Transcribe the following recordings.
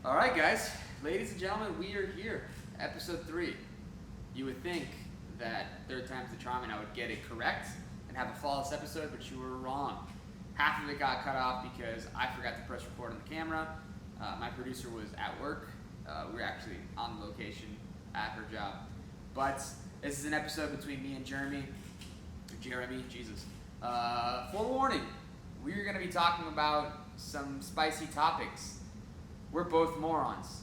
All right, guys, ladies and gentlemen, we are here, episode 3. You would think that third time's the charm and I would get it correct and have a flawless episode, but you were wrong. Half of it got cut off because I forgot to press record on the camera. My producer was at work. We were actually on location at her job. But this is an episode between me and Jeremy, Jesus. Forewarning, we're going to be talking about some spicy topics. We're both morons.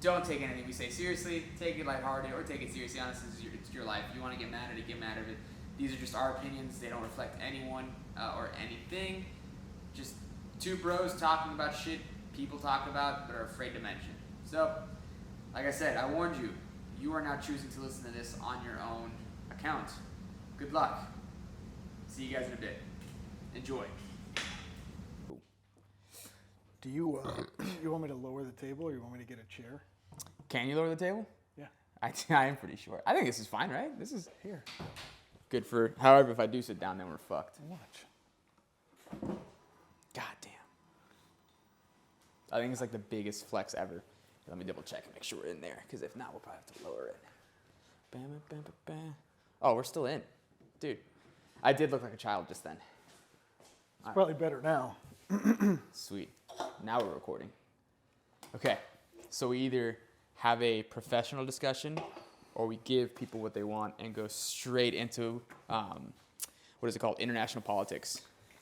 Don't take anything we say seriously. Take it lighthearted or take it seriously. Honestly, it's your life. If you want to get mad at it, get mad at it. These are just our opinions. They don't reflect anyone or anything. Just two bros talking about shit people talk about but are afraid to mention. So, like I said, I warned you. You are now choosing to listen to this on your own account. Good luck. See you guys in a bit. Enjoy. Do you want me to lower the table, or you want me to get a chair? Can you lower the table? Yeah. I am pretty sure. I think this is fine, right? This is Here. good for. However, if I do sit down, then we're fucked. Watch. God damn. I think it's like the biggest flex ever. Let me double check and make sure we're in there, because if not, we'll probably have to lower it. Bam, bam, bam, bam. Oh, we're still in. Dude, I did look like a child just then. It's probably better now. Sweet. Now we're recording. Okay, so we either have a professional discussion or we give people what they want and go straight into, what is it called, international politics.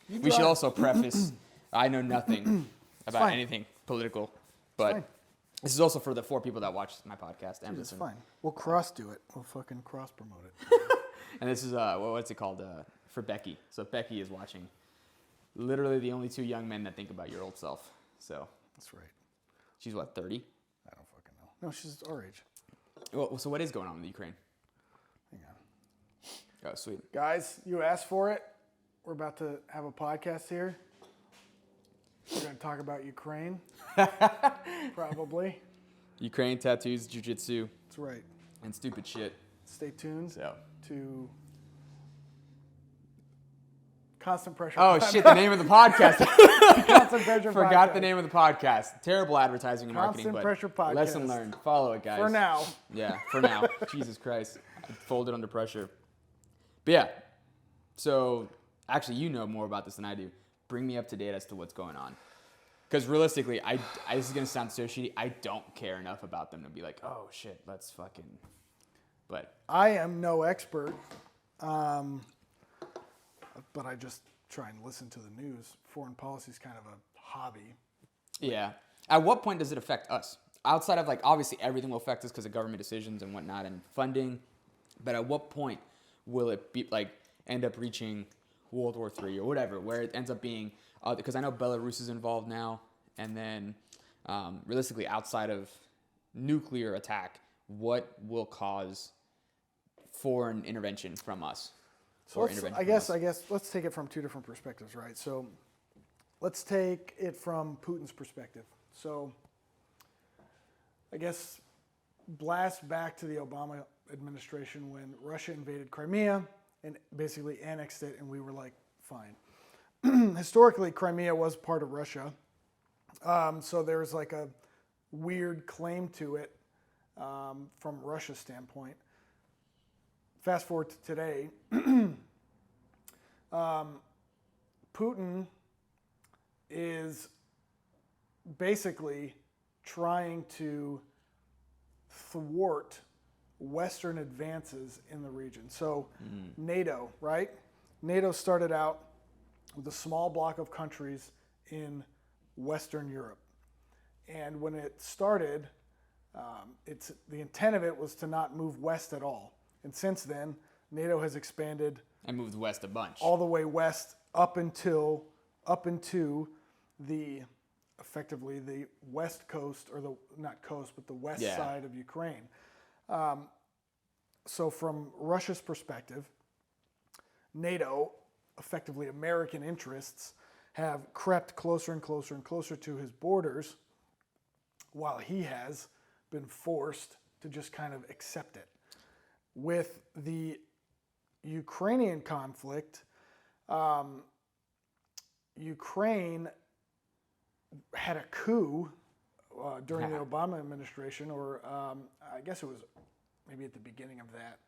We should also preface, I know nothing about anything political, but this is also for the 4 people that watch my podcast. And It's fine. We'll cross do it. We'll fucking cross promote it. And this is, what's it called, for Becky. So Becky is watching. Literally the only 2 young men that think about your old self. So That's right. she's what, 30? I don't fucking know. No, she's our age. Well, so what is going on in the Ukraine? Hang on. Oh, sweet. Guys, you asked for it. We're about to have a podcast here. We're going to talk about Ukraine. Probably. Ukraine, tattoos, jiu-jitsu, That's right. and stupid shit. Stay tuned So. to Constant Pressure. Oh shit! The name of the podcast. Constant Pressure Forgot Podcast. the name of the podcast. Terrible advertising and marketing, Constant but Pressure Podcast. lesson learned. Follow it, guys. For now. Yeah, for now. Jesus Christ, folded under pressure. But yeah, so actually, you know more about this than I do. Bring me up to date as to what's going on. Because realistically, I this is gonna sound so shitty. I don't care enough about them to be like, oh shit, let's fucking. But I am no expert, but I just try and listen to the news. Foreign policy is kind of a hobby. yeah, at what point does it affect us? Outside of like obviously everything will affect us because of government decisions and whatnot and funding, but at what point will it be like end up reaching World War III or whatever, where it ends up being? Because I know Belarus is involved now, and then realistically, outside of nuclear attack, what will cause foreign intervention from us? So I guess let's take it from 2 different perspectives, right? So let's take it from Putin's perspective. So I guess blast back to the Obama administration when Russia invaded Crimea and basically annexed it, and we were like, fine. Historically, Crimea was part of Russia, so there's like a weird claim to it from Russia's standpoint. Fast forward to today, Putin is basically trying to thwart Western advances in the region. So NATO, right? NATO started out with a small block of countries in Western Europe. And when it started, the intent of it was to not move west at all. And since then, NATO has expanded And moved west a bunch. all the way west up into the effectively the west coast, or the not coast, but the west side of Ukraine. So from Russia's perspective, NATO, effectively American interests, have crept closer and closer and closer to his borders, while he has been forced to just kind of accept it. With the Ukrainian conflict, Ukraine had a coup during the Obama administration, or I guess it was maybe at the beginning of that.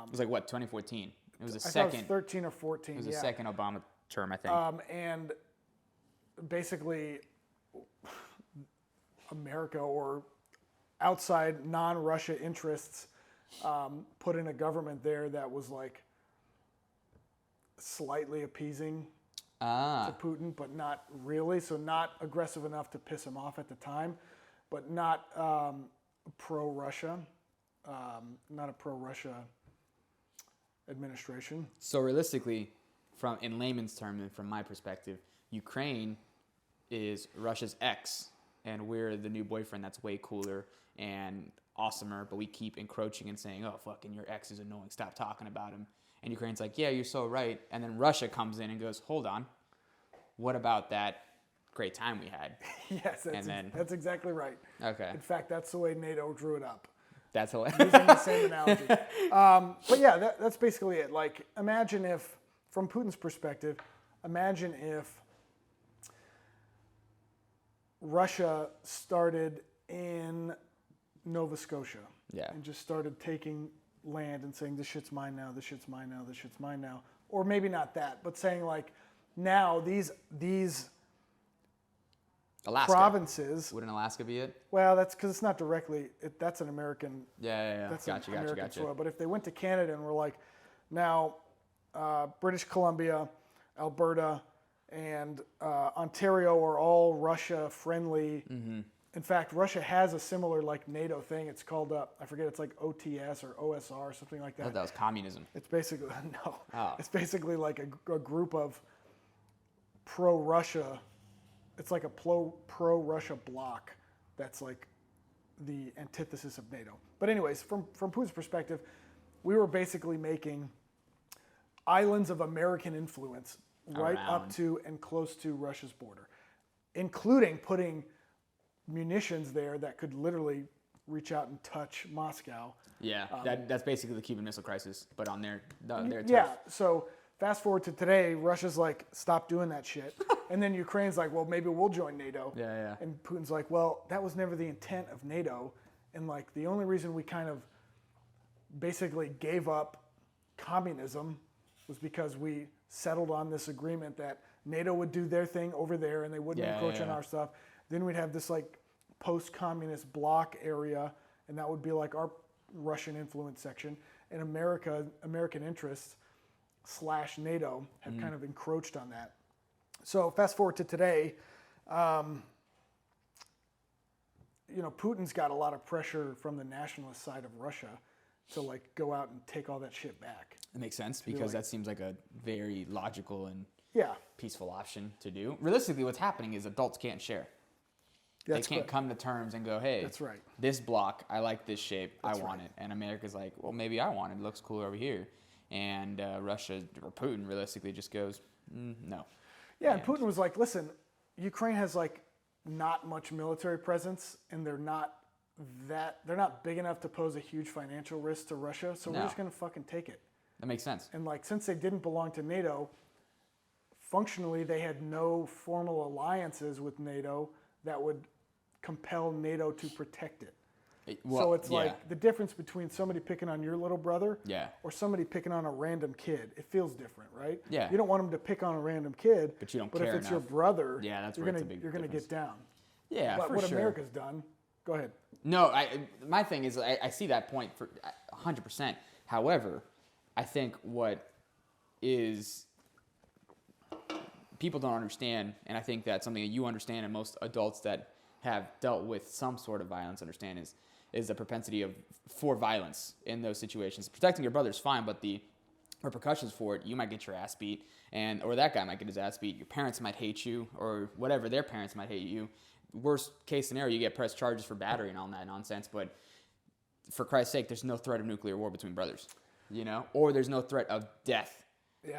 It was like what, 2014? It was a I second. thought it was 13 or 14. It was a second Obama term, I think. And basically, America or outside non-Russia interests put in a government there that was like slightly appeasing to Putin, but not really. So not aggressive enough to piss him off at the time, but not pro-Russia, not a pro-Russia administration. So realistically, in layman's terms and from my perspective, Ukraine is Russia's ex, and we're the new boyfriend that's way cooler and awesomer, but we keep encroaching and saying, oh, fucking your ex is annoying, stop talking about him. And Ukraine's like, yeah, you're so right. And then Russia comes in and goes, hold on, what about that great time we had? Yes, that's exactly right. Okay. In fact, that's the way NATO drew it up. That's hilarious. Using the same analogy. But yeah, that's basically it. Like, imagine if, from Putin's perspective, imagine if Russia started in Nova Scotia and just started taking land and saying, this shit's mine now, this shit's mine now, this shit's mine now. Or maybe not that, but saying like, now these Alaska. provinces. Wouldn't Alaska be it? Well, that's because it's not directly. That's an American. Yeah. That's Gotcha. soil. But if they went to Canada and were like, now, British Columbia, Alberta, and Ontario are all Russia friendly. Mm-hmm. In fact, Russia has a similar like NATO thing. It's called I forget. It's like OTS or OSR or something like that. I thought that was communism. It's basically no. Oh. It's basically like a group of pro-Russia. It's like a pro-Russia bloc that's like the antithesis of NATO. But anyways, from Putin's perspective, we were basically making islands of American influence right up to and close to Russia's border, including putting munitions there that could literally reach out and touch Moscow. Yeah, that's basically the Cuban Missile Crisis, but on their turf. Yeah, so fast forward to today, Russia's like, stop doing that shit. And then Ukraine's like, well, maybe we'll join NATO. Yeah. And Putin's like, well, that was never the intent of NATO. And like, the only reason we kind of basically gave up communism was because we settled on this agreement that NATO would do their thing over there and they wouldn't encroach on our stuff. Then we'd have this like post-communist bloc area, and that would be like our Russian influence section. And American interests / NATO have kind of encroached on that. So fast forward to today, Putin's got a lot of pressure from the nationalist side of Russia to like go out and take all that shit back. It makes sense because that seems like a very logical and peaceful option to do. Realistically, what's happening is adults can't share. They can't come to terms and go, hey, that's right. This block, I like this shape, I want right. it. And America's like, well, maybe I want it. It looks cooler over here. And Russia, or Putin, realistically just goes, no. Yeah, and Putin was like, listen, Ukraine has like not much military presence, and they're not big enough to pose a huge financial risk to Russia, so we're just going to fucking take it. That makes sense. And like, since they didn't belong to NATO, functionally they had no formal alliances with NATO that would compel NATO to protect it. So it's like the difference between somebody picking on your little brother or somebody picking on a random kid. It feels different, right? Yeah. You don't want them to pick on a random kid, but you don't care care if it's enough. your brother, that's you're gonna get down. Yeah, but for what sure. America's done. Go ahead. No, my thing is I see that point for 100%. However, I think what is people don't understand, and I think that's something that you understand and most adults that have dealt with some sort of violence understand is the propensity for violence in those situations. Protecting your brother is fine, but the repercussions for it, you might get your ass beat, or that guy might get his ass beat. Your parents might hate you, or whatever, their parents might hate you. Worst case scenario, you get pressed charges for battery and all that nonsense. But for Christ's sake, there's no threat of nuclear war between brothers, or there's no threat of death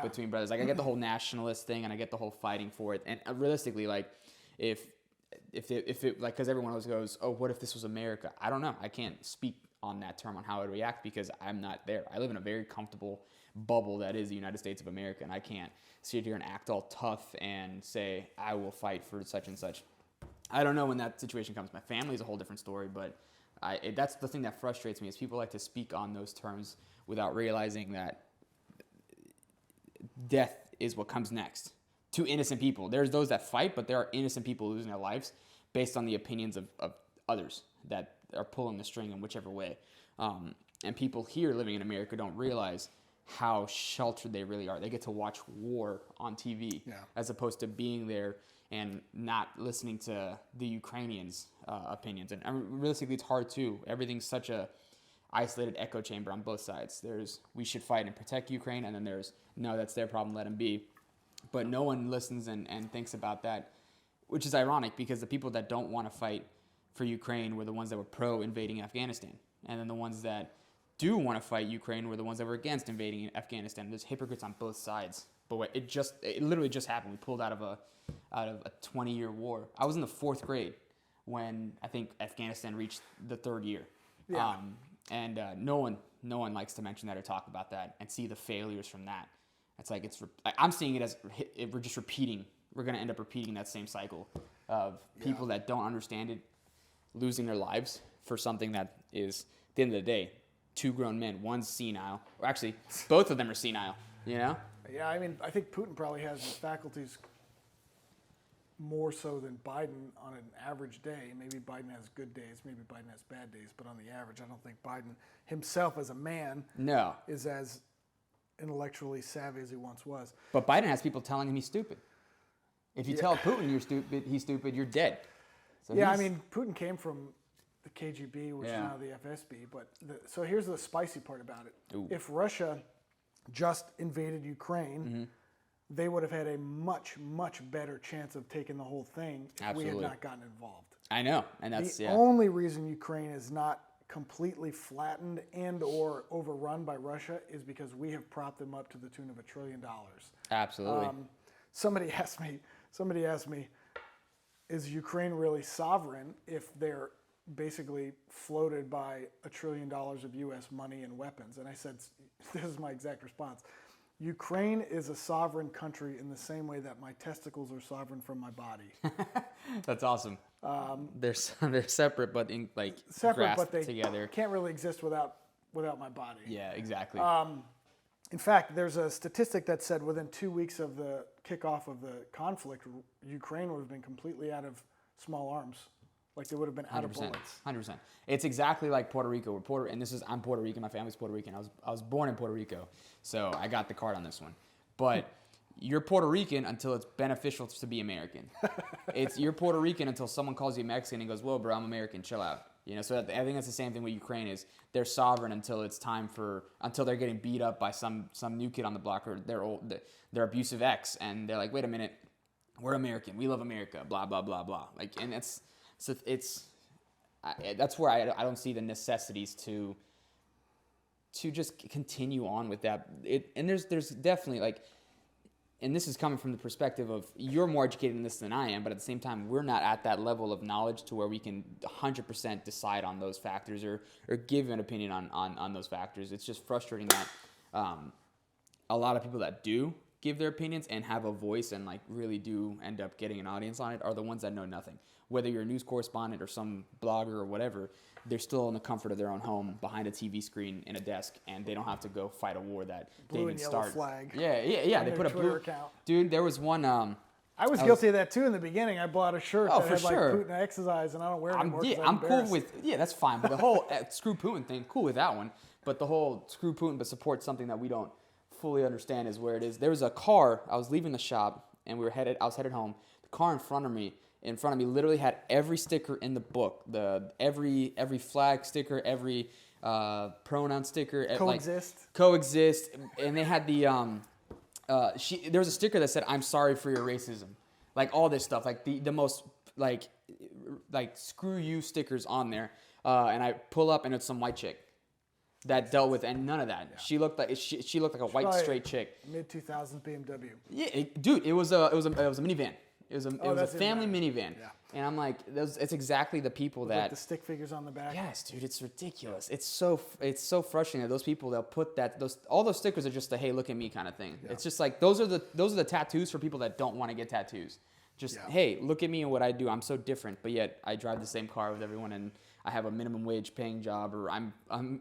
between brothers. Like, I get the whole nationalist thing, and I get the whole fighting for it. And realistically, like, if it like, because everyone always goes, oh, what if this was America? I don't know. I can't speak on that term on how I would react because I'm not there. I live in a very comfortable bubble that is the United States of America, and I can't sit here and act all tough and say I will fight for such and such. I don't know when that situation comes. My family is a whole different story, but that's the thing that frustrates me is people like to speak on those terms without realizing that death is what comes next to innocent people. There's those that fight, but there are innocent people losing their lives based on the opinions of others that are pulling the string in whichever way. And people here living in America don't realize how sheltered they really are. They get to watch war on TV as opposed to being there and not listening to the Ukrainians' opinions. And realistically, it's hard too. Everything's such a isolated echo chamber on both sides. There's, we should fight and protect Ukraine, and then there's, no, that's their problem, let them be. But no one listens and thinks about that, which is ironic because the people that don't want to fight for Ukraine were the ones that were pro-invading Afghanistan. And then the ones that do want to fight Ukraine were the ones that were against invading Afghanistan. There's hypocrites on both sides. But it literally just happened. We pulled out of a 20-year war. I was in the 4th grade when I think Afghanistan reached the 3rd year. Yeah. No one likes to mention that or talk about that and see the failures from that. It's like I'm seeing it as we're just repeating. We're going to end up repeating that same cycle of people that don't understand it losing their lives for something that is, at the end of the day, 2 grown men. One's senile, or actually, both of them are senile. You know? Yeah, I mean, I think Putin probably has his faculties more so than Biden on an average day. Maybe Biden has good days, maybe Biden has bad days, but on the average, I don't think Biden himself as a man is as intellectually savvy as he once was. But Biden has people telling him he's stupid. If you tell Putin he's stupid, you're dead. So I mean, Putin came from the KGB, which is now the FSB. But so here's the spicy part about it. Ooh. If Russia just invaded Ukraine, they would have had a much, much better chance of taking the whole thing if we had not gotten involved. I know, and that's the only reason Ukraine is not completely flattened and or overrun by Russia is because we have propped them up to the tune of $1 trillion. Absolutely. Somebody asked me, is Ukraine really sovereign if they're basically floated by $1 trillion of U.S. money and weapons? And I said, this is my exact response. Ukraine is a sovereign country in the same way that my testicles are sovereign from my body. That's awesome. They're separate, but but they together. Can't really exist without my body. Yeah, exactly. In fact, there's a statistic that said within 2 weeks of the kickoff of the conflict, Ukraine would have been completely out of small arms. Like they would have been out of bullets. 100%. It's exactly like Puerto Rico. I'm Puerto Rican. My family's Puerto Rican. I was born in Puerto Rico, so I got the card on this one. But you're Puerto Rican until it's beneficial to be American. You're Puerto Rican until someone calls you Mexican and goes, "Whoa, bro, I'm American. Chill out." You know. So I think that's the same thing with Ukraine. Is they're sovereign until it's time until they're getting beat up by some new kid on the block or their abusive ex, and they're like, "Wait a minute, we're American. We love America." Blah blah blah blah. And that's where I don't see the necessities to just continue on with that. And there's definitely and this is coming from the perspective of you're more educated in this than I am, but at the same time, we're not at that level of knowledge to where we can 100% decide on those factors or give an opinion on those factors. It's just frustrating that a lot of people that do give their opinions and have a voice and really do end up getting an audience on it are the ones that know nothing. Whether you're a news correspondent or some blogger or whatever, they're still in the comfort of their own home behind a TV screen in a desk, and they don't have to go fight a war that blue they and didn't yellow start. Flag. Yeah. They put a blue account. Dude, there was one. I was guilty of that too in the beginning. I bought a shirt that had sure. Putin X's eyes, and I don't wear it anymore. I'm cool with that's fine. But the whole screw Putin thing, cool with that one. But the whole screw Putin but support something that we don't fully understand is where it is. There was a car. I was leaving the shop, and I was headed home. The car in front of me literally had every sticker in the book. Every flag sticker, every pronoun sticker. Coexist. And they had the there was a sticker that said, "I'm sorry for your racism." All this stuff, the most screw you stickers on there. And I pull up and it's some white chick that dealt with, and none of that. Yeah. She looked like a white straight chick. Mid 2000s BMW. Yeah, it was a minivan. It was a family minivan. Yeah. And I'm like, it's exactly the people that the stick figures on the back. Yes, dude, it's ridiculous. It's so frustrating that those people they'll put all those stickers are just a hey look at me kind of thing. Yeah. It's just those are the tattoos for people that don't want to get tattoos. Just, Yeah. hey, look at me and what I do. I'm so different, but yet I drive the same car with everyone, and I have a minimum wage paying job, or I'm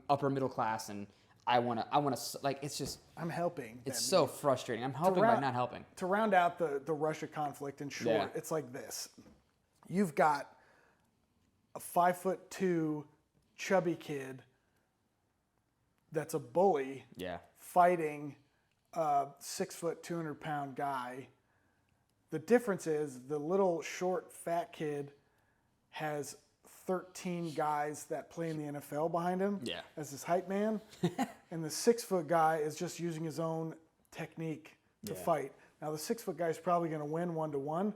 upper middle class, and I wanna like, it's just, I'm helping. it's so frustrating. I'm helping by not helping. To round out the Russia conflict, in short, Yeah. it's like this. You've got a 5'2" chubby kid that's a bully Yeah. fighting a 6', 200-pound guy. The difference is the little short fat kid has 13 guys that play in the NFL behind him Yeah. as his hype man, and the 6 foot guy is just using his own technique to fight. Now the 6 foot guy is probably going to win 1-to-1,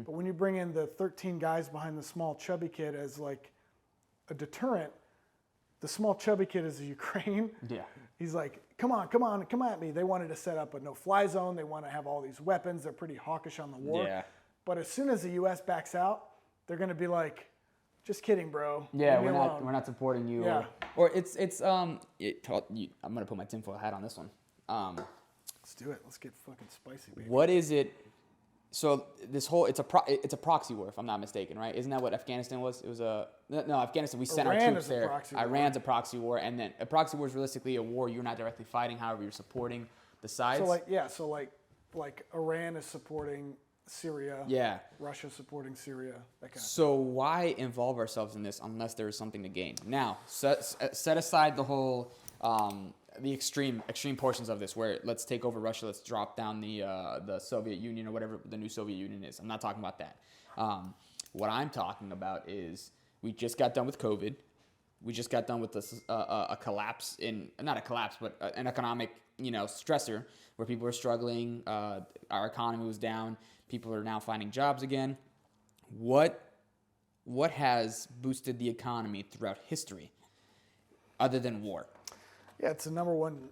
but when you bring in the 13 guys behind the small chubby kid as like a deterrent, the small chubby kid is the Ukraine. Yeah. He's like, come on, come at me. They wanted to set up a no-fly zone. They want to have all these weapons. They're pretty hawkish on the war. Yeah. But as soon as the U.S. backs out, they're going to be like, just kidding, bro. Yeah, Leave me alone. we're not supporting you. Yeah. Or I'm gonna put my tinfoil hat on this one. Let's do it. Let's get fucking spicy, baby. What is it? So this whole it's a proxy war, if I'm not mistaken, right? Isn't that what Afghanistan was? It was Afghanistan. We sent our Iran troops is a there. proxy war. Iran's a proxy war, and then a proxy war is realistically a war you're not directly fighting. However, you're supporting the sides. So like Iran is supporting Syria. Yeah. Russia supporting Syria. That kind of So why involve ourselves in this unless there is something to gain? Now, set aside the whole the extreme portions of this, where let's take over Russia, let's drop down the Soviet Union or whatever the new Soviet Union is. I'm not talking about that. What I'm talking about is we just got done with COVID. We just got done with a collapse not a collapse, but an economic stressor where people are struggling. Our economy was down. People are now finding jobs again. What has boosted the economy throughout history other than war? Yeah, it's the number one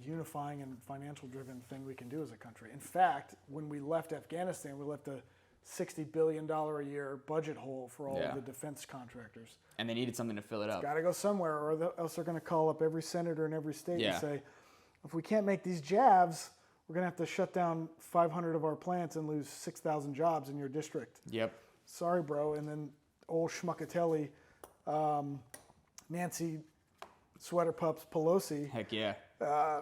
unifying and financial driven thing we can do as a country. In fact, when we left Afghanistan, we left a $60 billion a year budget hole for all of the defense contractors. And they needed something to fill it up. Got to go somewhere, or else they're going to call up every senator in every state and Yeah. say, if we can't make these jabs, we're going to have to shut down 500 of our plants and lose 6,000 jobs in your district. Yep. Sorry, bro. And then old Schmuckatelli, Nancy Sweater Pups Pelosi, Heck yeah.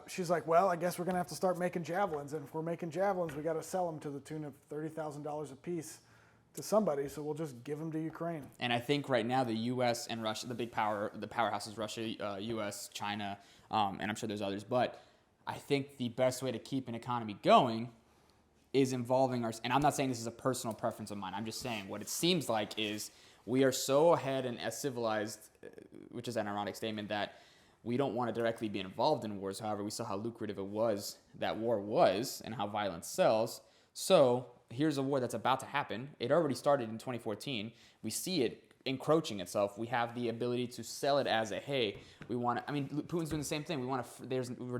she's like, well, I guess we're going to have to start making javelins. And if we're making javelins, we got to sell them to the tune of $30,000 a piece to somebody. So we'll just give them to Ukraine. And I think right now the U.S. and Russia, the powerhouses, Russia, U.S., China, and I'm sure there's others, but I think the best way to keep an economy going is involving and I'm not saying this is a personal preference of mine. I'm just saying what it seems like is we are so ahead and as civilized, which is an ironic statement, that we don't want to directly be involved in wars. However, we saw how lucrative that war was and how violence sells. So here's a war that's about to happen. It already started in 2014. We see it encroaching itself. We have the ability to sell it as Putin's doing the same thing. We're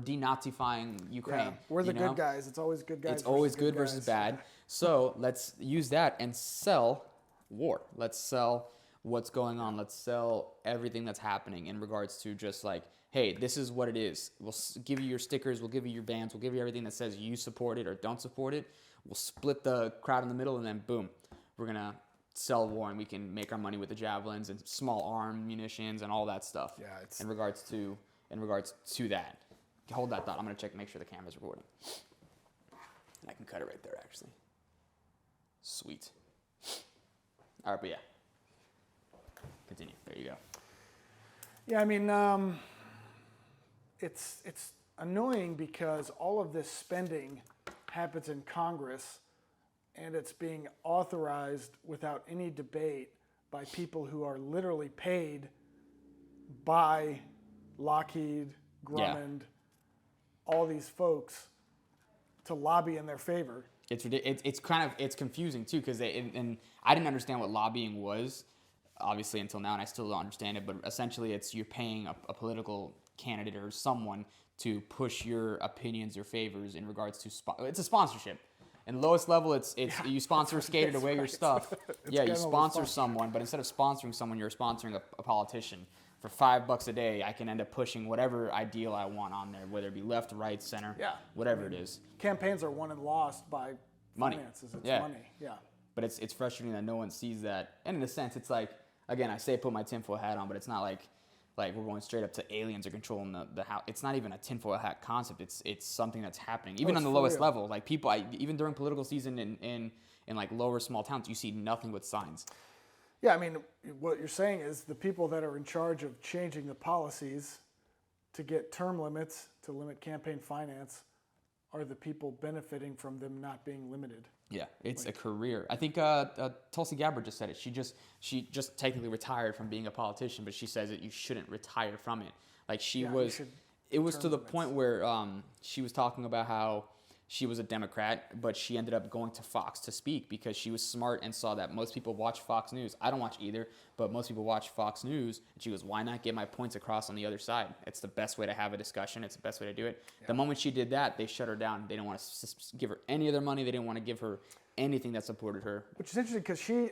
denazifying Ukraine. Yeah, we're the good guys. It's always good guys. It's always good versus bad. So let's use that and sell war. Let's sell what's going on. Let's sell everything that's happening in regards to just like, hey, this is what it is. We'll give you your stickers. We'll give you your bands. We'll give you everything that says you support it or don't support it. We'll split the crowd in the middle, and then boom, we're going to sell war, and we can make our money with the javelins and small arm munitions and all that stuff. Yeah, it's in regards to that. Hold that thought. I'm going to check, make sure the camera's recording. And I can cut it right there, actually. Sweet. All right, but yeah. Continue. There you go. Yeah, I mean, it's annoying because all of this spending happens in Congress, and it's being authorized without any debate by people who are literally paid by Lockheed, Grumman, all these folks to lobby in their favor. It's confusing too, because and I didn't understand what lobbying was, obviously, until now, and I still don't understand it. But essentially, it's you're paying a political candidate or someone to push your opinions or favors in regards to it's a sponsorship. And lowest level, it's you sponsor a skater to wear your stuff. Yeah, you sponsor someone, but instead of sponsoring someone, you're sponsoring a politician. For $5 a day, I can end up pushing whatever ideal I want on there, whether it be left, right, center, whatever it is. Campaigns are won and lost by Money. finances. It's Yeah. money. Yeah. But it's frustrating that no one sees that. And in a sense, it's like, again, I say put my tinfoil hat on, but it's not like we're going straight up to aliens are controlling the house. It's not even a tinfoil hat concept. It's something that's happening. Even on the lowest level. Like people, even during political season in like lower small towns, you see nothing but signs. Yeah, I mean, what you're saying is the people that are in charge of changing the policies to get term limits, to limit campaign finance, are the people benefiting from them not being limited. Yeah, it's a career. I think Tulsi Gabbard just said it. She just technically retired from being a politician, but she says that you shouldn't retire from it. Like it was to the point where she was talking about how she was a Democrat, but she ended up going to Fox to speak because she was smart and saw that most people watch Fox News. I don't watch either, but most people watch Fox News. And she goes, why not get my points across on the other side? It's the best way to have a discussion. It's the best way to do it. Yeah. The moment she did that, they shut her down. They didn't want to give her any of their money. They didn't want to give her anything that supported her. Which is interesting because she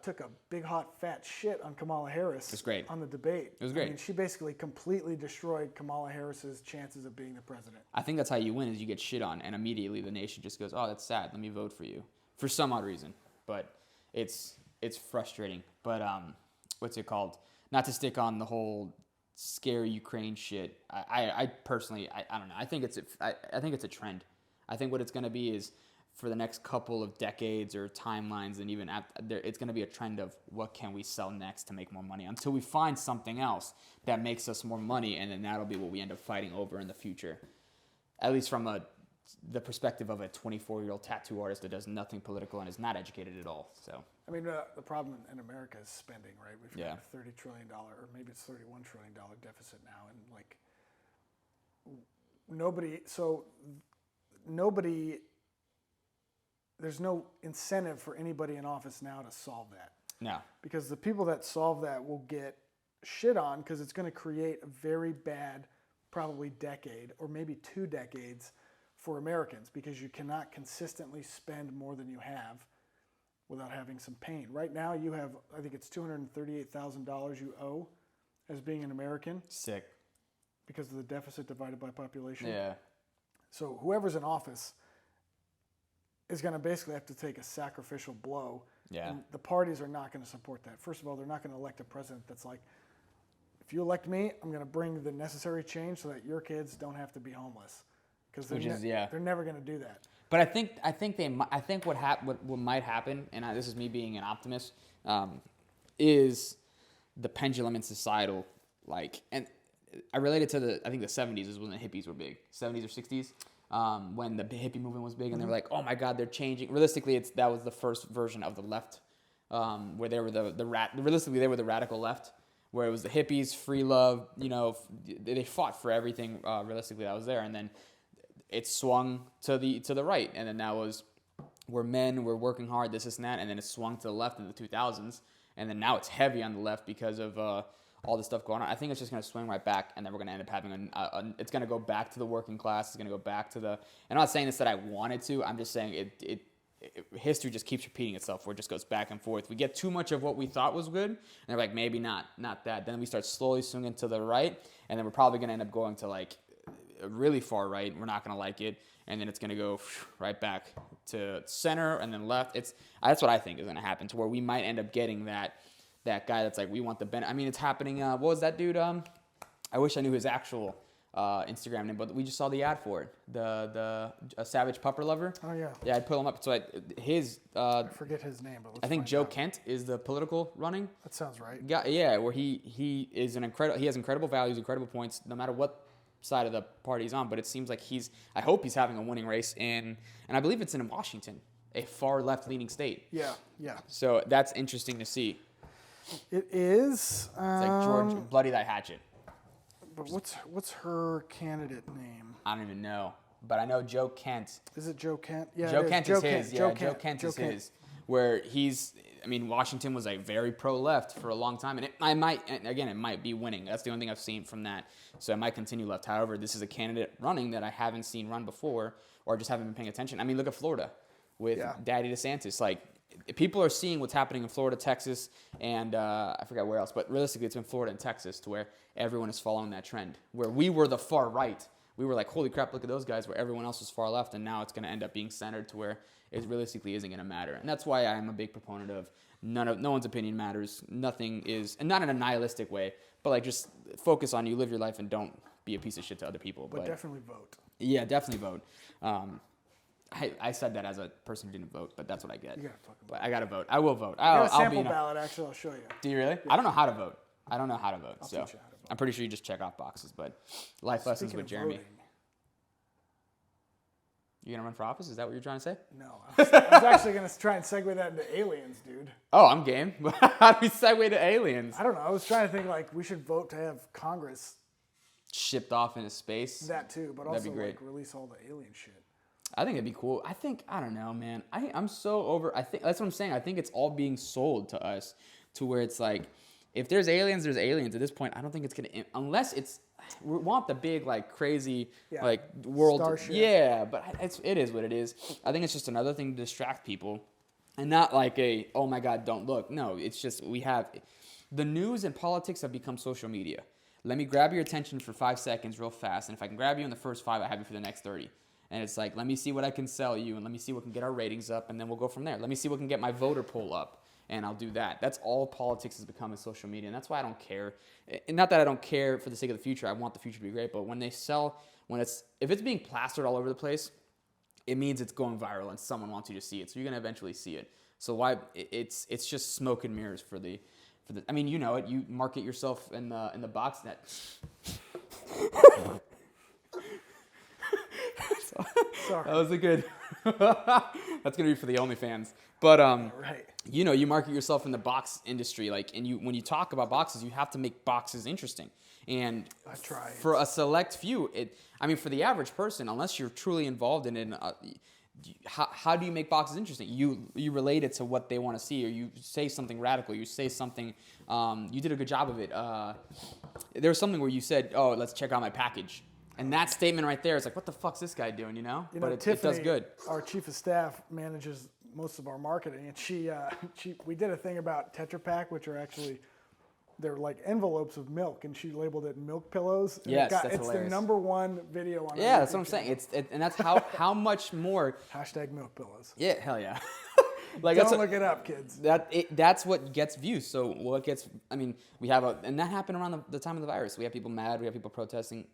took a big, hot, fat shit on Kamala Harris. It was great. On the debate. It was great. I mean, she basically completely destroyed Kamala Harris's chances of being the president. I think that's how you win, is you get shit on, and immediately the nation just goes, oh, that's sad. Let me vote for you. For some odd reason. But it's frustrating. But what's it called? Not to stick on the whole scare Ukraine shit. I personally, I don't know. I think it's a trend. I think what it's going to be is, for the next couple of decades or timelines, and even after, it's going to be a trend of what can we sell next to make more money until we find something else that makes us more money, and then that'll be what we end up fighting over in the future. At least from the perspective of a 24-year-old tattoo artist that does nothing political and is not educated at all. So I mean, the problem in America is spending, right? We've got a $30 trillion, or maybe it's $31 trillion deficit now, and like nobody. There's no incentive for anybody in office now to solve that. No. Because the people that solve that will get shit on because it's going to create a very bad, probably decade or maybe 2 decades for Americans, because you cannot consistently spend more than you have without having some pain. Right now you have, I think it's $238,000 you owe as being an American. Sick. Because of the deficit divided by population. Yeah. So whoever's in office is going to basically have to take a sacrificial blow. Yeah. And the parties are not going to support that. First of all, they're not going to elect a president that's like, if you elect me, I'm going to bring the necessary change so that your kids don't have to be homeless. Because they're never going to do that. But I think what might happen, and this is me being an optimist, is the pendulum in societal, and I relate it to I think the 70s is when the hippies were big, 70s or 60s. When the hippie movement was big, and they were like, "Oh my God, they're changing." Realistically, that was the first version of the left, where they were realistically they were the radical left, where it was the hippies, free love. They fought for everything. Realistically, that was there, and then it swung to the right, and then that was where men were working hard, this and that, and then it swung to the left in the 2000s, and then now it's heavy on the left because of all this stuff going on. I think it's just going to swing right back, and then we're going to end up having it's going to go back to the working class. It's going to go back to the. I'm not saying this that I wanted to. I'm just saying history just keeps repeating itself, where it just goes back and forth. We get too much of what we thought was good, and they're like, maybe not that. Then we start slowly swinging to the right, and then we're probably going to end up going to like really far right. We're not going to like it, and then it's going to go right back to center and then left. That's what I think is going to happen, to where we might end up getting that guy that's like, we want the benefit. I mean, it's happening. What was that dude? I wish I knew his actual Instagram name, but we just saw the ad for it. The Savage Pupper Lover. Oh yeah. Yeah, I'd pull him up. So I forget his name, but I think Joe Kent is the political running. That sounds right. Yeah, where he is he has incredible values, incredible points, no matter what side of the party he's on. But it seems like I hope he's having a winning race and I believe it's in Washington, a far left leaning state. Yeah. So that's interesting to see. It is. It's like George, bloody thy hatchet. But what's her candidate name? I don't even know, but I know Joe Kent. Is it Joe Kent? Yeah, Joe Kent is his. Joe Kent is his. Where Washington was very pro-left for a long time, and it might be winning. That's the only thing I've seen from that. So it might continue left. However, this is a candidate running that I haven't seen run before, or just haven't been paying attention. I mean, look at Florida with Daddy DeSantis. Like, people are seeing what's happening in Florida, Texas, and I forgot where else. But realistically, it's been Florida and Texas, to where everyone is following that trend. Where we were the far right, we were like, holy crap, look at those guys. Where everyone else was far left, and now it's going to end up being centered to where it realistically isn't going to matter. And that's why I'm a big proponent of no one's opinion matters. Nothing is, and not in a nihilistic way, but like just focus on you, live your life, and don't be a piece of shit to other people. But definitely vote. Yeah, definitely vote. I said that as a person who didn't vote, but that's what I get. You gotta fucking vote. But I gotta vote. I will vote. I got a I'll sample be ballot, actually. I'll show you. Do you really? I don't know how to vote. I don't know how to vote. I'll so teach you how to vote. I'm pretty sure you just check off boxes. But life lessons Speaking with of Jeremy. voting, You gonna run for office? Is that what you're trying to say? no, I was actually gonna try and segue that into aliens, dude. Oh, I'm game. How do we segue to aliens? I don't know. I was trying to think like we should vote to have Congress Shipped off into space. that too, but That'd also be great. like release all the alien shit. I think it'd be cool. I don't know, man. I'm so over. I think that's what I'm saying. I think it's all being sold to us to where it's like, if there's aliens, there's aliens. At this point, I don't think it's gonna, unless it's, we want the big like crazy like world. Starship. Yeah, but it is what it is. I think it's just another thing to distract people, and not like a, oh my God, don't look. No, it's just we have, the news and politics have become social media. Let me grab your attention for 5 seconds real fast, and if I can grab you in the first 5, I have you for the next 30. And it's like, let me see what I can sell you, and let me see what can get our ratings up, and then we'll go from there. Let me see what can get my voter poll up, and I'll do that. That's all politics has become in social media, and that's why I don't care. And not that I don't care for the sake of the future. I want the future to be great, but when they sell, if it's being plastered all over the place, it means it's going viral, and someone wants you to see it. So you're gonna eventually see it. So why it's just smoke and mirrors for the. I mean, you know it. You market yourself in the box net. Sorry. That was a good. That's gonna be for the OnlyFans. But Right. you know, you market yourself in the box industry, like, and when you talk about boxes, you have to make boxes interesting. And I tried. for a select few, for the average person, unless you're truly involved in it, how do you make boxes interesting? You relate it to what they want to see, or you say something radical. You say something. You did a good job of it. There was something where you said, "Oh, let's check out my package." And that statement right there is like, what the fuck's this guy doing, you know? But it Tiffany, does good. Our chief of staff manages most of our marketing, and we did a thing about Tetra Pak, which are actually, they're like envelopes of milk, and she labeled it milk pillows. And Yes, that's it's hilarious. the #1 video on. Yeah, that's what I'm saying. And that's how much more. Hashtag milk pillows. Yeah, hell yeah. Like Don't look it up, kids. That's what gets views. So what gets? I mean, we have and that happened around the time of the virus. We have people mad. We have people protesting.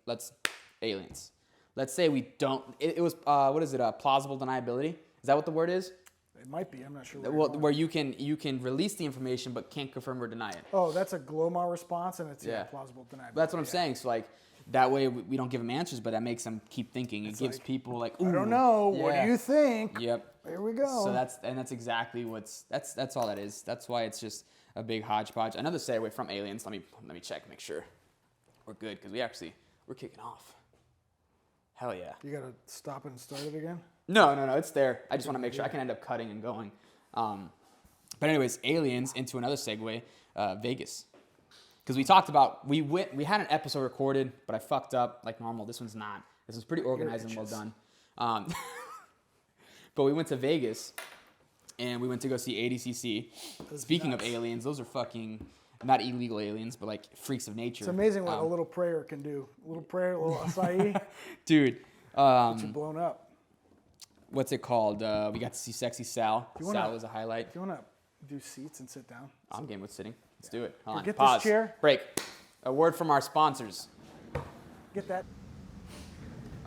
Aliens. Let's say we don't. It was what is it? Plausible deniability. Is that what the word is? It might be. I'm not sure. Where you can release the information but can't confirm or deny it. Oh, that's a GLOMAR response, and it's plausible deniability. That's what I'm saying. So like that way we don't give them answers, but that makes them keep thinking. It gives people like, ooh, I don't know. What do you think? Yep. There we go. So that's exactly that's all that is. That's why it's just a big hodgepodge. Another segue from aliens. Let me check, make sure we're good, because we're kicking off. Hell yeah. You gotta stop and start it again? No, it's there. I just want to make sure. I can end up cutting and going. But anyways, aliens, into another segue, Vegas. Because we talked about, we had an episode recorded, but I fucked up like normal. This one's not. This was pretty organized and well done. But we went to Vegas, and we went to go see ADCC. Speaking of aliens, those are fucking, not illegal aliens, but like freaks of nature. It's amazing what a little prayer can do. A little prayer, a little acai. Dude. Gets you blown up. What's it called? We got to see Sexy Sal. Sal was a highlight. If you want to do seats and sit down. I'm game with sitting. Let's do it. Hold on. Get Pause. this chair. Break. A word from our sponsors. Get that.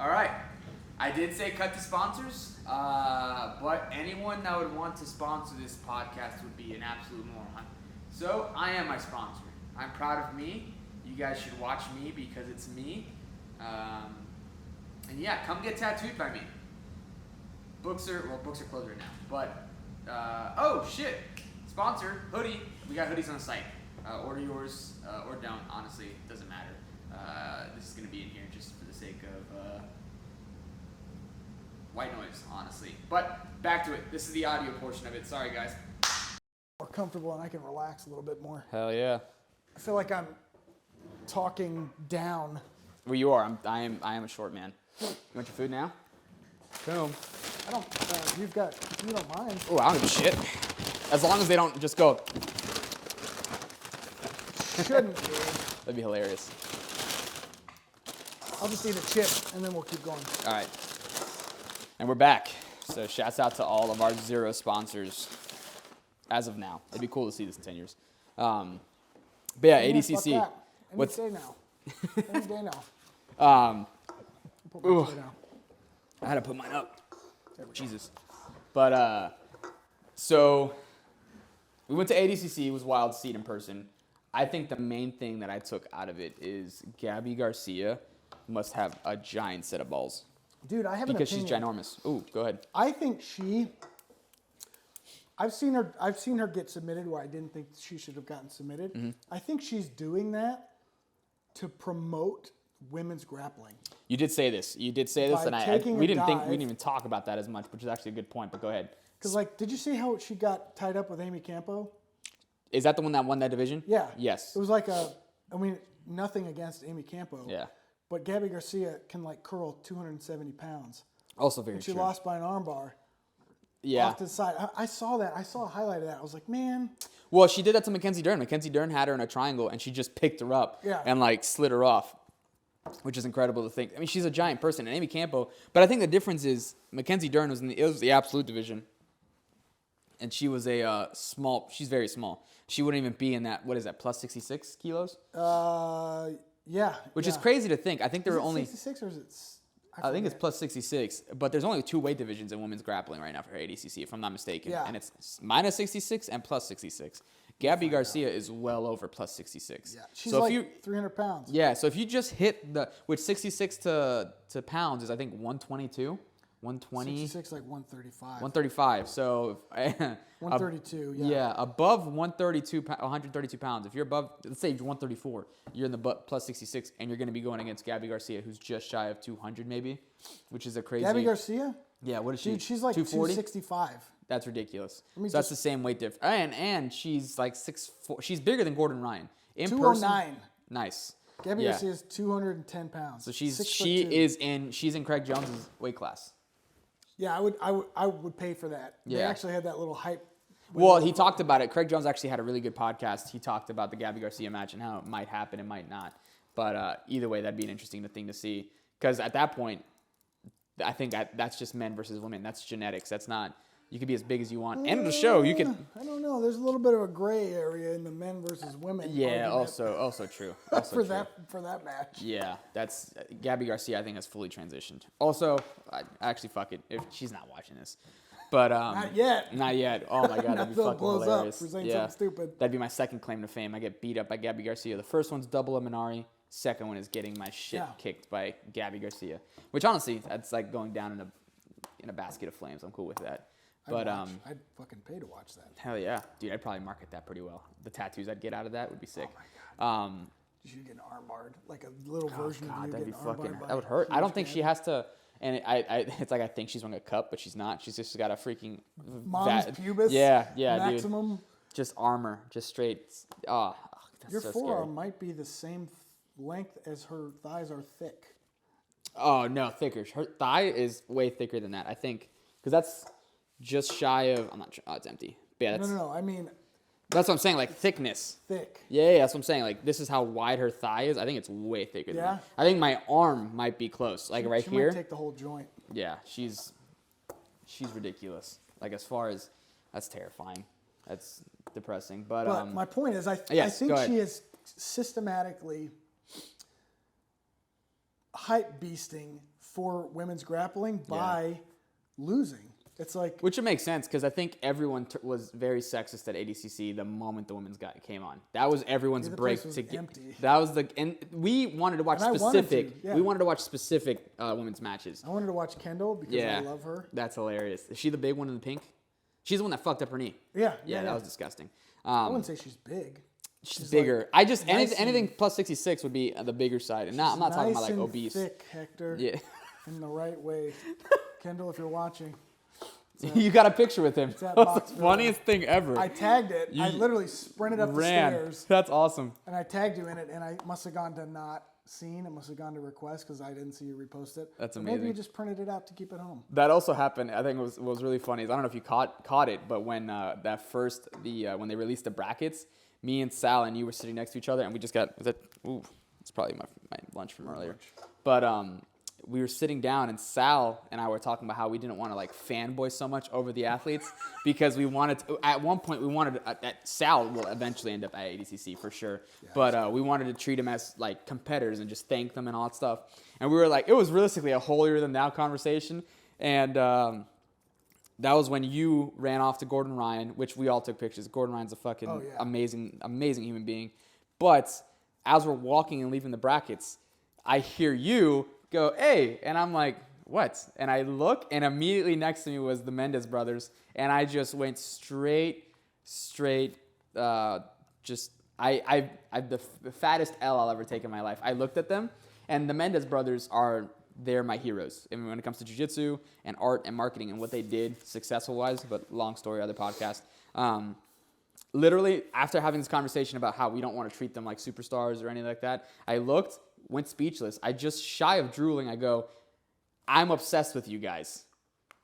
All right. I did say cut to sponsors, but anyone that would want to sponsor this podcast would be an absolute moron. So I am my sponsor. I'm proud of me. You guys should watch me because it's me. And yeah, come get tattooed by me. Books are closed right now. But, oh shit, sponsor, hoodie. We got hoodies on the site. Order yours or don't, honestly, it doesn't matter. This is going to be in here just for the sake of white noise, honestly. But back to it. This is the audio portion of it. Sorry, guys. More comfortable, and I can relax a little bit more. Hell yeah. I feel like I'm talking down. Well, you are. I am a short man. You want your food now? Boom. I don't. You don't mind. Oh, I don't give a shit. As long as they don't just go. Shouldn't be. That'd be hilarious. I'll just eat a chip and then we'll keep going. All right. And we're back. So shouts out to all of our 0 sponsors as of now. It'd be cool to see this in 10 years. But yeah, ADCC. Fuck that. What's Any day now. Any day now. Put my Ooh. shit down. I had to put mine up. Jesus. But so we went to ADCC. It was wild to see it in person. I think the main thing that I took out of it is Gabby Garcia must have a giant set of balls. Dude, I have an Because opinion. she's ginormous. Ooh, go ahead. I think I've seen her get submitted where I didn't think she should have gotten submitted. Mm-hmm. I think she's doing that to promote women's grappling. You did say this. You did say this, By and taking we a didn't dive- even talk about that as much, which is actually a good point. But go ahead. Because, like, did you see how she got tied up with Amy Campo? Is that the one that won that division? Yeah. Yes. It was like nothing against Amy Campo. Yeah. But Gabby Garcia can, like, curl 270 pounds. Also very And she true. lost by an armbar. Yeah. Off to the side. I saw that. I saw a highlight of that. I was like, man. Well, she did that to Mackenzie Dern. Mackenzie Dern had her in a triangle, and she just picked her up and, like, slid her off, which is incredible to think. I mean, she's a giant person, and Amy Campo. But I think the difference is Mackenzie Dern was it was the absolute division, and she was a small. She's very small. She wouldn't even be in that. What is that? Plus 66 kilos. Yeah. Which is crazy to think. I think there Is were it only. 66 or is it? I think it's plus 66, but there's only 2 weight divisions in women's grappling right now for ADCC, if I'm not mistaken. Yeah. And it's minus 66 and plus 66. Gabby Garcia is well over plus 66. Yeah. She's so like if you, 300 pounds. yeah, so if you just hit which 66 to pounds is I think 122, 120, 66 like 135. 135. So 132, yeah. Yeah, above 132 pounds. If you're above, let's say you're 134, you're in the plus 66, and you're going to be going against Gabby Garcia, who's just shy of 200 maybe, which is a crazy. Gabby Garcia? Yeah, what is she? Dude, she's like 240? 265. That's ridiculous. me So that's the same weight difference. And she's like 6'4". She's bigger than Gordon Ryan. In 209. person, nice. Gabby Yeah. Garcia is 210 pounds. So 6'2". she's in Craig Jones's weight class. Yeah, I would pay for that. They Yeah. actually had that little hype. Well, he talked about it. Craig Jones actually had a really good podcast. He talked about the Gabby Garcia match and how it might happen, it might not. But either way, that'd be an interesting thing to see. Because at that point, I think that's just men versus women. That's genetics. That's not. You could be as big as you want. End of the show. You can. I don't know. There's a little bit of a gray area in the men versus women. Yeah. argument Also true. Also for true. for that match. Yeah, that's Gabby Garcia. I think has fully transitioned. Also, actually, fuck it. If she's not watching this, but Not yet. Not yet. Oh my god, that'd be Until it fucking blows up hilarious. for saying Yeah, something stupid. that'd be my second claim to fame. I get beat up by Gabby Garcia. The first one's double Minari. Second one is getting my shit kicked by Gabby Garcia. Which honestly, that's like going down in a basket of flames. I'm cool with that. But I'd fucking pay to watch that. hell yeah, dude, I'd probably market that pretty well. The tattoos I'd get out of that would be sick. Oh my god. You should get an armbarred, like a little version of you that'd be getting fucking. armbarred by That would a hurt. I huge don't think man. she has to. And it's like I think she's wearing a cup, but she's not. She's just got a freaking Mom's pubis. Yeah, maximum. dude. Just armor, just straight. Oh, that's Your so forearm scary. might be the same length as her thighs are thick. Oh no, thicker. Her thigh is way thicker than that. I think because that's just shy of. I'm not sure. Oh, it's empty. But yeah, No. I mean that's what I'm saying. Like thickness. thick. Yeah, that's what I'm saying. Like this is how wide her thigh is. I think it's way thicker than Yeah? that. I think my arm might be close. Like right she here. might take the whole joint. Yeah, she's ridiculous. Like as far as that's terrifying. That's depressing. But my point is, I yes, think go ahead. she is systematically hype beasting for women's grappling by losing. It's like which it makes sense because I think everyone was very sexist at ADCC the moment the women's got came on. That was everyone's the break place was to get. empty. That was and we wanted to watch And I wanted specific. to, yeah. We wanted to watch specific women's matches. I wanted to watch Kendall because Yeah, I love her. That's hilarious. Is she the big one in the pink? She's the one that fucked up her knee. Yeah, That was disgusting. I wouldn't say she's big. She's bigger. like I just nice anything and- plus 66 would be the bigger side, and I'm not talking about Nice like and obese. thick, Hector. Yeah, In the right way. Kendall, if you're watching. you got a picture with him. that That's the box funniest thing ever. I tagged it. I literally sprinted up the stairs That's awesome. and I tagged you in it, and I must have gone to not seen. It must have gone to request because I didn't see you repost it. That's But maybe you amazing. just printed it out to keep it home. That also happened. I think what was really funny is I don't know if you caught it, but when when they released the brackets, me and Sal and you were sitting next to each other, and we just got it's probably my lunch from earlier, but we were sitting down, and Sal and I were talking about how we didn't want to like fanboy so much over the athletes because we wanted to, at one point we wanted that Sal will eventually end up at ADCC for sure, but we wanted to treat them as like competitors and just thank them and all that stuff. And we were like, it was realistically a holier than thou conversation, and that was when you ran off to Gordon Ryan, which we all took pictures. Gordon Ryan's a fucking amazing human being. But as we're walking and leaving the brackets, I hear you go, hey, and I'm like, what? And I look, and immediately next to me was the Mendez brothers, and I just went straight, the fattest L I'll ever take in my life. I looked at them, and the Mendez brothers they're my heroes. I mean, when it comes to jiu-jitsu and art and marketing and what they did successful-wise, but long story, other podcast. Literally, after having this conversation about how we don't want to treat them like superstars or anything like that, I looked, went speechless. I just shy of drooling. I go, I'm obsessed with you guys.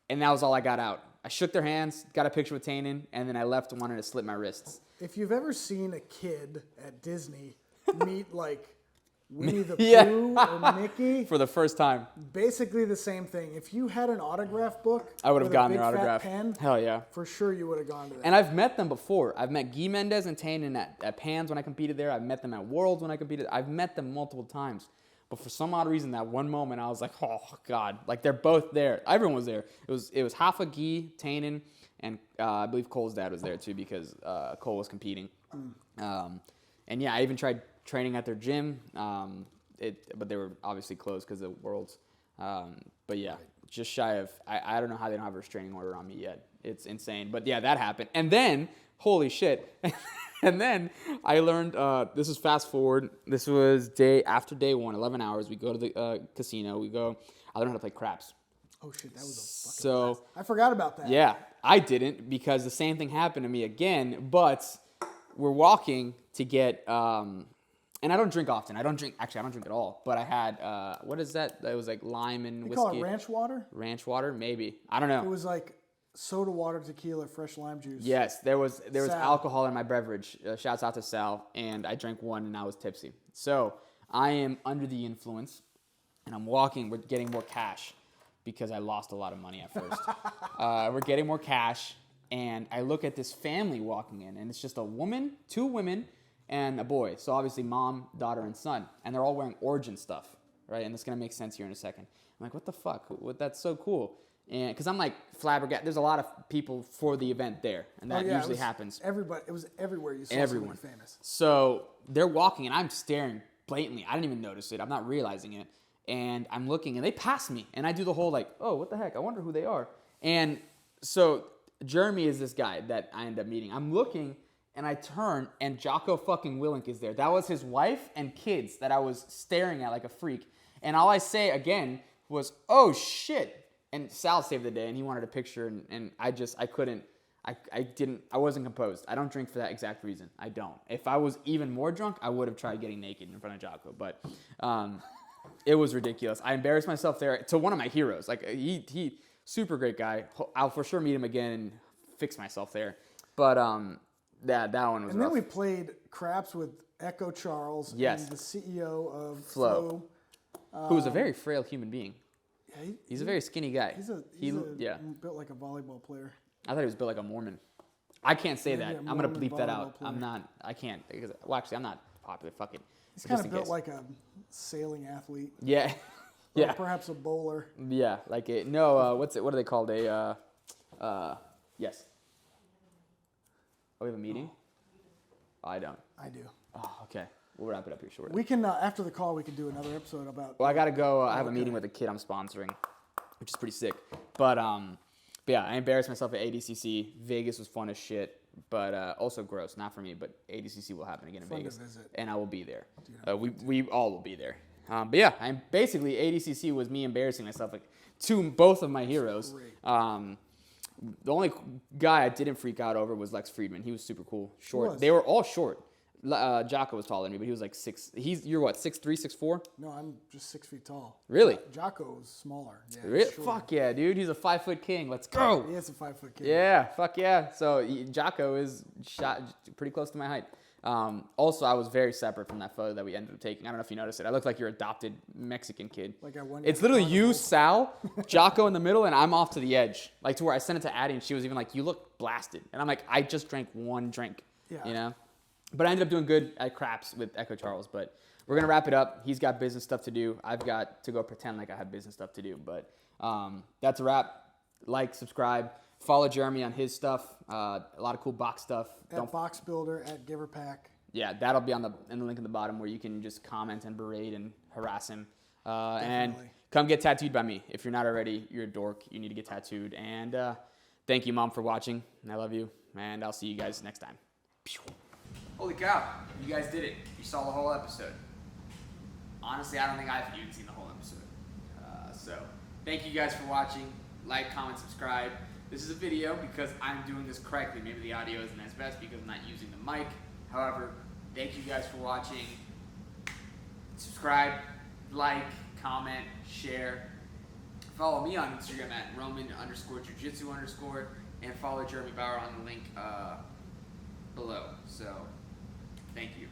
And that was all I got out. I shook their hands, got a picture with Tannen, and then I left and wanted to slit my wrists. If you've ever seen a kid at Disney meet like Winnie the Pooh or Mickey. For the first time. Basically the same thing. If you had an autograph book, I would have gotten their fat autograph. Pen, hell yeah. For sure you would have gone to that. And I've met them before. I've met Guy Mendez and Tannen at Pans when I competed there. I've met them at Worlds when I competed. I've met them multiple times. But for some odd reason, that one moment, I was like, oh, God. Like, they're both there. Everyone was there. It was half of Guy, Tannen, and I believe Cole's dad was there, too, because Cole was competing. And, yeah, I even tried training at their gym. But they were obviously closed because of Worlds. But yeah, just shy of, I don't know how they don't have a restraining order on me yet. It's insane. But yeah, that happened. And then, holy shit. And then I learned, this is fast forward. This was after day one, 11 hours. We go to the casino. I learned how to play craps. Oh shit, that was a fucking blast. I forgot about that. Yeah, I didn't because the same thing happened to me again. But we're walking to get, and I don't drink often. I don't drink at all. But I had, what is that? It was like lime and whiskey. You call it ranch water? Ranch water? Maybe. I don't know. It was like soda water, tequila, fresh lime juice. Yes, there was alcohol in my beverage. Shouts out to Sal. And I drank one and I was tipsy. So I am under the influence and I'm walking. We're getting more cash because I lost a lot of money at first. We're getting more cash. And I look at this family walking in. And it's just a woman, two women, and a boy. So obviously mom, daughter, and son. And they're all wearing Origin stuff, right? And it's going to make sense here in a second. I'm like, what the fuck? That's so cool. And because I'm like flabbergasted. There's a lot of people for the event there. And that usually happens. Everybody, it was everywhere. You saw everyone somebody famous. So they're walking and I'm staring blatantly. I didn't even notice it. I'm not realizing it. And I'm looking and they pass me. And I do the whole like, oh, what the heck? I wonder who they are. And so Jeremy is this guy that I end up meeting. I'm looking and I turn, and Jocko fucking Willink is there. That was his wife and kids that I was staring at like a freak. And all I say again was, oh shit. And Sal saved the day, and he wanted a picture, and I wasn't composed. I don't drink for that exact reason. I don't. If I was even more drunk, I would have tried getting naked in front of Jocko. But it was ridiculous. I embarrassed myself there to one of my heroes. Like, he super great guy. I'll for sure meet him again and fix myself there. But, that one was And rough. then we played craps with Echo Charles and the CEO of Flo. Who was a very frail human being. Yeah, he's a very skinny guy. He's built like a volleyball player. I thought he was built like a Mormon. I can't say that. I'm going to bleep that out. Player. I can't. Well, actually, I'm not popular. Fuck it. He's kind of built like a sailing athlete. Yeah. Or perhaps a bowler. Yeah. Like it. No, what are they called? Yes. Oh, we have a meeting? Oh, I don't. I do. Oh, okay. We'll wrap it up here shortly. We can, after the call, we can do another episode about... Well, I got to go. I have a meeting with a kid I'm sponsoring, which is pretty sick. But yeah, I embarrassed myself at ADCC. Vegas was fun as shit, but also gross. Not for me, but ADCC will happen again in Vegas. To visit. And I will be there. We all will be there. But yeah, I'm basically, ADCC was me embarrassing myself to both of my heroes. The only guy I didn't freak out over was Lex Friedman. He was super cool. Short. They were all short. Jocko was taller than me, but he was like you're what, 6'3", 6'4"? No, I'm just 6 feet tall. Really? Jocko's smaller. Yeah, Really? sure. Fuck yeah, dude. He's a 5-foot king. Let's go. He is a 5-foot kid. Yeah, fuck yeah. So Jocko is shot pretty close to my height. Also, I was very separate from that photo that we ended up taking. I don't know if you noticed it. I look like your adopted Mexican kid. Like I won. It's literally you, Sal, Jocko in the middle, and I'm off to the edge. Like to where I sent it to Addie, and she was even like, "You look blasted." And I'm like, "I just drank one drink." Yeah. You know. But I ended up doing good at craps with Echo Charles. But we're gonna wrap it up. He's got business stuff to do. I've got to go pretend like I have business stuff to do. But that's a wrap. Like, subscribe. Follow Jeremy on his stuff. A lot of cool box stuff. At Box Builder, at Giver Pack. Yeah, that'll be in the link in the bottom where you can just comment and berate and harass him. And come get tattooed by me. If you're not already, you're a dork. You need to get tattooed. And thank you, Mom, for watching. I love you. And I'll see you guys next time. Holy cow, you guys did it. You saw the whole episode. Honestly, I don't think I've even seen the whole episode. So thank you guys for watching. Like, comment, subscribe. This is a video because I'm doing this correctly. Maybe the audio isn't as best because I'm not using the mic. However, thank you guys for watching. Subscribe, like, comment, share. Follow me on Instagram at Roman_Jiu-Jitsu_, and follow Jeremy Bauer on the link below. So